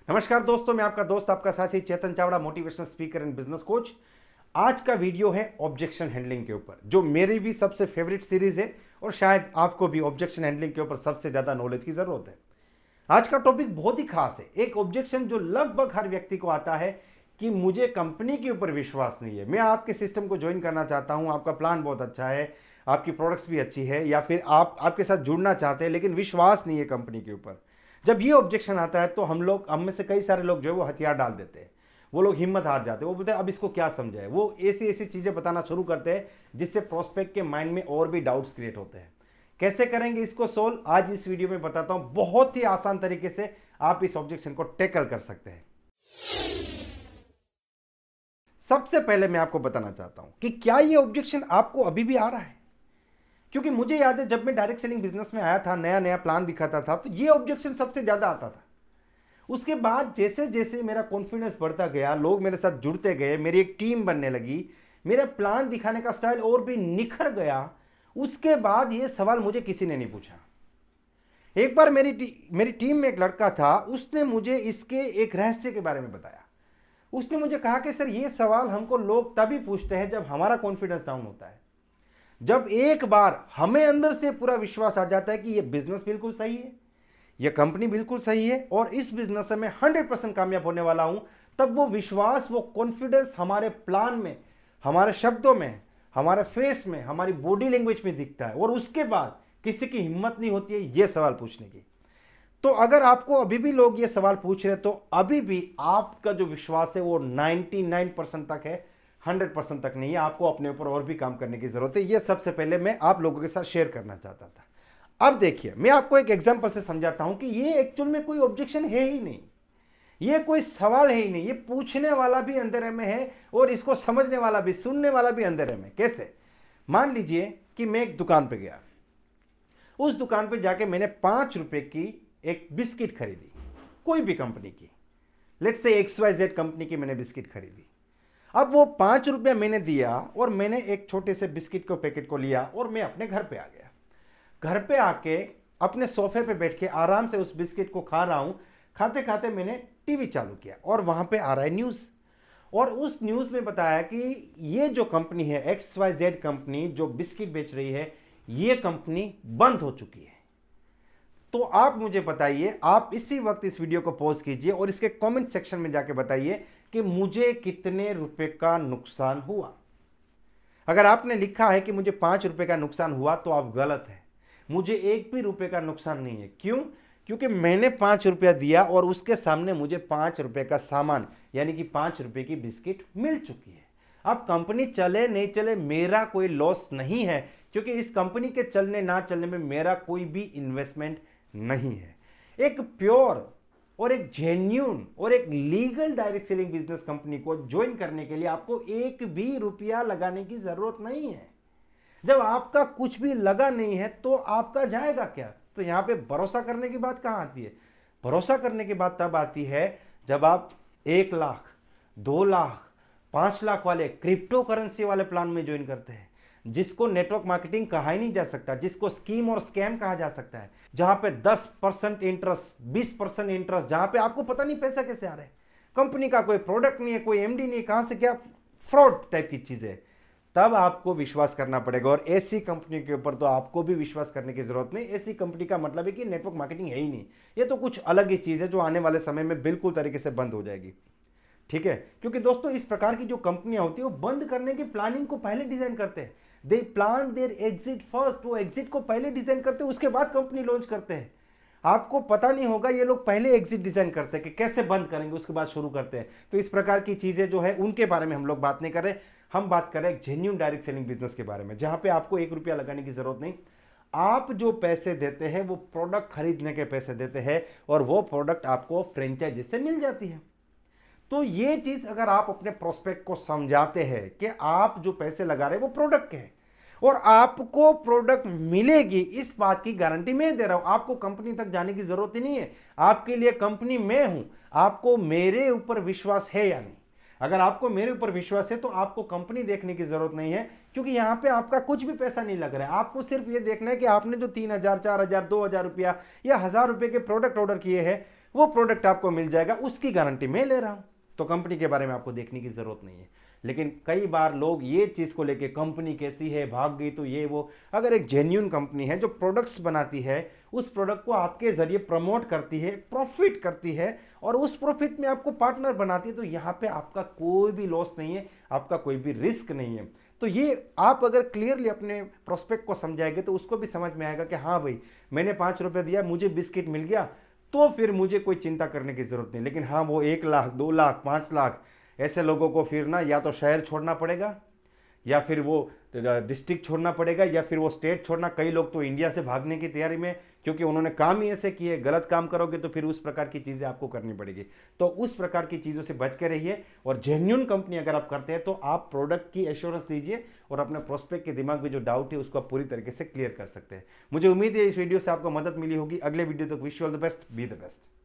नमस्कार दोस्तों, मैं आपका दोस्त आपका साथी Chetan Chavda, motivational speaker and business coach. आज का वीडियो है ऑब्जेक्शन हैंडलिंग के ऊपर, जो मेरी भी सबसे फेवरेट सीरीज है और शायद आपको भी ऑब्जेक्शन हैंडलिंग के ऊपर सबसे ज्यादा नॉलेज की जरूरत है। आज का टॉपिक बहुत ही खास है। एक ऑब्जेक्शन जो लगभग हर व्यक्ति को आता है कि मुझे कंपनी के ऊपर विश्वास नहीं है, मैं आपके सिस्टम को ज्वाइन करना चाहता हूं, आपका प्लान बहुत अच्छा है, आपकी प्रोडक्ट्स भी अच्छी है, या फिर आप आपके साथ जुड़ना चाहते हैं लेकिन विश्वास नहीं है कंपनी के ऊपर। जब ये ऑब्जेक्शन आता है तो हम में से कई सारे लोग जो है वो हथियार डाल देते हैं, वो लोग हिम्मत हार जाते हैं, वो बोलते हैं अब इसको क्या समझाए। वो ऐसी ऐसी चीजें बताना शुरू करते हैं जिससे प्रोस्पेक्ट के माइंड में और भी डाउट्स क्रिएट होते हैं। कैसे करेंगे इसको सोल्व, आज इस वीडियो में बताता हूं। बहुत ही आसान तरीके से आप इस ऑब्जेक्शन को टैकल कर सकते हैं। सबसे पहले मैं आपको बताना चाहता हूं कि क्या ये ऑब्जेक्शन आपको अभी भी आ रहा है, क्योंकि मुझे याद है जब मैं डायरेक्ट सेलिंग बिजनेस में आया था, नया नया प्लान दिखाता था, तो ये ऑब्जेक्शन सबसे ज्यादा आता था। उसके बाद जैसे जैसे मेरा कॉन्फिडेंस बढ़ता गया, लोग मेरे साथ जुड़ते गए, मेरी एक टीम बनने लगी, मेरा प्लान दिखाने का स्टाइल और भी निखर गया, उसके बाद ये सवाल मुझे किसी ने नहीं पूछा। एक बार मेरी टीम में एक लड़का था, उसने मुझे इसके एक रहस्य के बारे में बताया। उसने मुझे कहा कि सर, ये सवाल हमको लोग तभी पूछते हैं जब हमारा कॉन्फिडेंस डाउन होता है। जब एक बार हमें अंदर से पूरा विश्वास आ जाता है कि ये बिजनेस बिल्कुल सही है, ये कंपनी बिल्कुल सही है और इस बिजनेस में 100% कामयाब होने वाला हूं, तब वो विश्वास, वो कॉन्फिडेंस हमारे प्लान में, हमारे शब्दों में, हमारे फेस में, हमारी बॉडी लैंग्वेज में दिखता है। और उसके बाद किसी की हिम्मत नहीं होती है ये सवाल पूछने की। तो अगर आपको अभी भी लोग ये सवाल पूछ रहे हैं तो अभी भी आपका जो विश्वास है वो 99% तक है, 100% तक नहीं है। आपको अपने ऊपर और भी काम करने की जरूरत है। ये सबसे पहले मैं आप लोगों के साथ शेयर करना चाहता था। अब देखिए, मैं आपको एक एग्जांपल से समझाता हूं कि ये एक्चुअल में कोई ऑब्जेक्शन है ही नहीं, ये कोई सवाल है ही नहीं। ये पूछने वाला भी अंधेरे में है और इसको समझने वाला भी, सुनने वाला भी अंधेरे में। कैसे? मान लीजिए कि मैं एक दुकान पे गया, उस दुकान पे जाके मैंने 5 रुपए की एक बिस्किट खरीदी, कोई भी कंपनी की, लेट्स से XYZ कंपनी की मैंने बिस्किट खरीदी। अब वो 5 रुपया मैंने दिया और मैंने एक छोटे से बिस्किट को पैकेट को लिया और मैं अपने घर पे आ गया। घर पे आके अपने सोफे पे बैठ के आराम से उस बिस्किट को खा रहा हूं। खाते खाते मैंने टीवी चालू किया और वहां पे आ रहा है न्यूज, और उस न्यूज में बताया कि ये जो कंपनी है XYZ कंपनी जो बिस्किट बेच रही है, ये कंपनी बंद हो चुकी है। तो आप मुझे बताइए, आप इसी वक्त इस वीडियो को पॉज कीजिए और इसके कमेंट सेक्शन में जाके बताइए कि मुझे कितने रुपए का नुकसान हुआ। अगर आपने लिखा है कि मुझे 5 रुपए का नुकसान हुआ तो आप गलत है। मुझे एक भी रुपए का नुकसान नहीं है। क्यों? क्योंकि मैंने 5 रुपया दिया और उसके सामने मुझे 5 रुपए का सामान यानी कि 5 रुपए की बिस्किट मिल चुकी है। अब कंपनी चले नहीं चले मेरा कोई लॉस नहीं है, क्योंकि इस कंपनी के चलने ना चलने में मेरा कोई भी इन्वेस्टमेंट नहीं है। एक प्योर और एक जेन्यून और एक legal direct selling business company को ज्वाइन करने के लिए आपको एक भी रुपया लगाने की जरूरत नहीं है। जब आपका कुछ भी लगा नहीं है तो आपका जाएगा क्या? तो यहां पे भरोसा करने की बात कहां आती है? भरोसा करने की बात तब आती है जब आप 1 लाख, 2 लाख, 5 लाख वाले क्रिप्टो करेंसी वाले प्लान में ज्वाइन करते हैं, जिसको नेटवर्क मार्केटिंग कहा ही नहीं जा सकता, जिसको स्कीम और स्कैम कहा जा सकता है, जहां पे 10% इंटरेस्ट, 20% इंटरेस्ट, जहां पे आपको पता नहीं पैसा कैसे आ रहा है, कंपनी का कोई प्रोडक्ट नहीं है, कोई MD नहीं है, कहां से क्या फ्रॉड टाइप की चीज है। तब आपको विश्वास करना पड़ेगा। और ऐसी कंपनी के ऊपर तो आपको भी विश्वास करने की जरूरत नहीं। ऐसी कंपनी का मतलब है कि नेटवर्क मार्केटिंग है ही नहीं, ये तो कुछ अलग ही चीज है जो आने वाले समय में बिल्कुल तरीके से बंद हो जाएगी। ठीक है? क्योंकि दोस्तों, इस प्रकार की जो कंपनियां होती है वो बंद करने की प्लानिंग को पहले डिजाइन करते हैं। They plan their exit first, वो एग्जिट को पहले डिजाइन करते हैं, उसके बाद कंपनी लॉन्च करते हैं। आपको पता नहीं होगा, ये लोग पहले एग्जिट डिजाइन करते हैं कि कैसे बंद करेंगे, उसके बाद शुरू करते हैं। तो इस प्रकार की चीजें जो है उनके बारे में हम लोग बात नहीं कर रहे, हम बात कर रहे हैं जेन्युइन डायरेक्ट सेलिंग बिजनेस के बारे में, जहां पे आपको 1 रुपया लगाने की जरूरत नहीं। आप जो पैसे देते हैं वो प्रोडक्ट खरीदने के पैसे देते हैं और वो प्रोडक्ट आपको फ्रेंचाइजी से मिल जाती है। तो ये चीज अगर आप अपने प्रोस्पेक्ट को समझाते हैं कि आप जो पैसे लगा रहे हैं वो प्रोडक्ट के हैं और आपको प्रोडक्ट मिलेगी, इस बात की गारंटी मैं दे रहा हूं। आपको कंपनी तक जाने की जरूरत ही नहीं है, आपके लिए कंपनी मैं हूं। आपको मेरे ऊपर विश्वास है या नहीं? अगर आपको मेरे ऊपर विश्वास है तो आपको कंपनी देखने की जरूरत नहीं है, क्योंकि यहां पे आपका कुछ भी पैसा नहीं लग रहा है। आपको सिर्फ ये देखना है कि आपने जो 3,000, 4,000, 2,000 रुपया या 1,000 रुपए के प्रोडक्ट ऑर्डर किए हैं, वो प्रोडक्ट आपको मिल जाएगा, उसकी गारंटी मैं ले रहा हूं। तो कंपनी के बारे में आपको देखने की जरूरत नहीं है। लेकिन कई बार लोग ये चीज को लेके कंपनी कैसी है, भाग गई तो ये वो। अगर एक जेन्युइन कंपनी है जो प्रोडक्ट्स बनाती है, उस प्रोडक्ट को आपके जरिए प्रमोट करती है, प्रॉफिट करती है और उस प्रॉफिट में आपको पार्टनर बनाती है, तो यहां पे आपका कोई भी लॉस नहीं है, आपका कोई भी रिस्क नहीं है। तो ये आप अगर क्लियरली अपने प्रोस्पेक्ट को समझाएंगे तो उसको भी समझ में आएगा कि हाँ भाई, मैंने 5 रुपये दिया, मुझे बिस्किट मिल गया, तो फिर मुझे कोई चिंता करने की जरूरत नहीं। लेकिन हाँ, वो 1 लाख 2 लाख 5 लाख ऐसे लोगों को फिर ना या तो शहर छोड़ना पड़ेगा, या फिर वो डिस्ट्रिक्ट छोड़ना पड़ेगा, या फिर वो स्टेट छोड़ना। कई लोग तो इंडिया से भागने की तैयारी में, क्योंकि उन्होंने काम ही ऐसे किए। गलत काम करोगे तो फिर उस प्रकार की चीज़ें आपको करनी पड़ेगी। तो उस प्रकार की चीज़ों से बच के रहिए। और जेन्युइन कंपनी अगर आप करते हैं तो आप प्रोडक्ट की एश्योरेंस दीजिए और अपने प्रोस्पेक्ट के दिमाग में जो डाउट है उसको आप पूरी तरीके से क्लियर कर सकते हैं। मुझे उम्मीद है इस वीडियो से आपको मदद मिली होगी। अगले वीडियो तक wish you all the best, be the best.